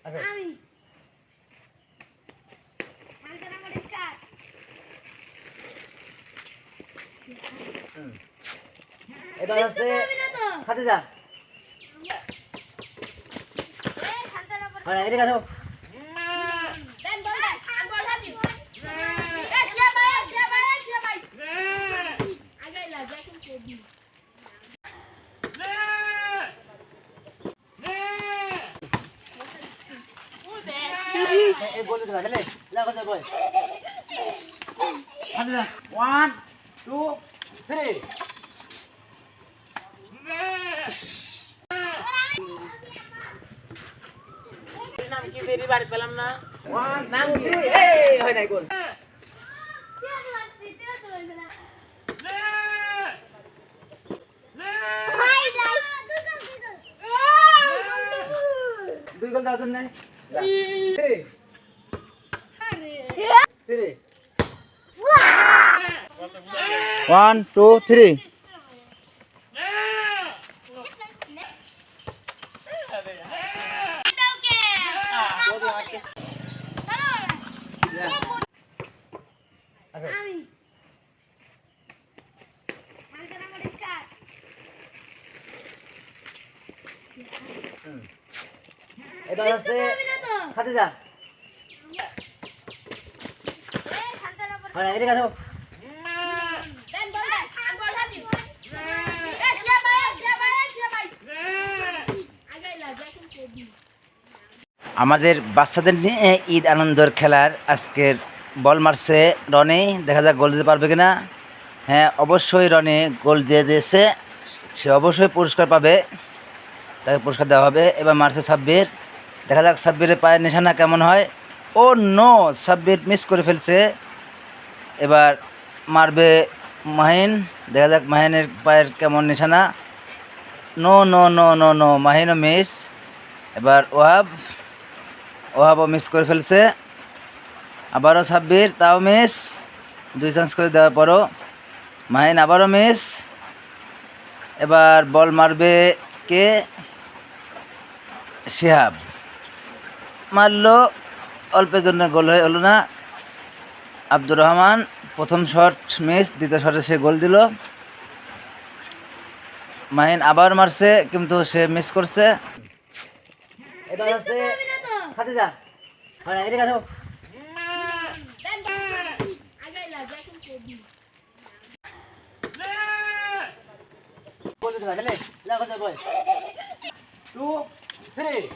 আচ্ছা আমি শান্তনা পরিষ্কার এবার হচ্ছে খাদিজা শান্তনা হ্যাঁ এদিকে আসো দেন বল দে আমি বল হাতি শিয়া ভাই আগে লাগা কোন কোবি এই বল দিবা চলে লাগো যা বল খাদিজা 1 2 3 নাম কি বেরি বাড়ি পেলাম না 1 নাম কি এই হয় নাই গোল দুই গোল দাও না 3 3 1 2 3 আমি শান্তনা পরিষ্কার এবার হচ্ছে খাদিজা শান্তনা হ্যাঁ এদিকে আসো দেন বল দে আমি বল হাতি শিয়া ভাই আগে লাগা কোন কোবি আমাদের বাচ্চাদের নিয়ে ঈদ আনন্দের খেলার আজকের বল মারছে রনি দেখা যাক গোল দিতে পারবে কিনা হ্যাঁ অবশ্যই রনি গোল দিয়ে দিয়েছে সে অবশ্যই পুরস্কার পাবে তাকে পুরস্কার দেওয়া হবে এবার মারছে সাব্বির দেখা যাক সাব্বিরের পায়ের নিশানা কেমন হয় ও নো সাব্বির মিস করে ফেলছে এবার মারবে মাহিন দেখা যাক মাহিনের পায়ের কেমন নিশানা no no no no no মাহিনও মিস এবার ওহাবও মিস করে ফেলছে আবারও সাব্বির তাও মিস 2 চান্স করে দেওয়ার পরও মাহিন আবারও মিস এবার বল মারবে কে শিহাব মারলো অল্পের জন্য গোল হয়ে হলো না আব্দুর রহমান প্রথম শট মিস দ্বিতীয় শটে সে গোল দিল মাহিন আবার মারছে কিন্তু সে মিস করছে এবার হচ্ছে খাদিজা হ্যাঁ এদিকে আসো দেন আগে লাগা কোন কোবি বল দিবা চলে লাগো যা বল 2 3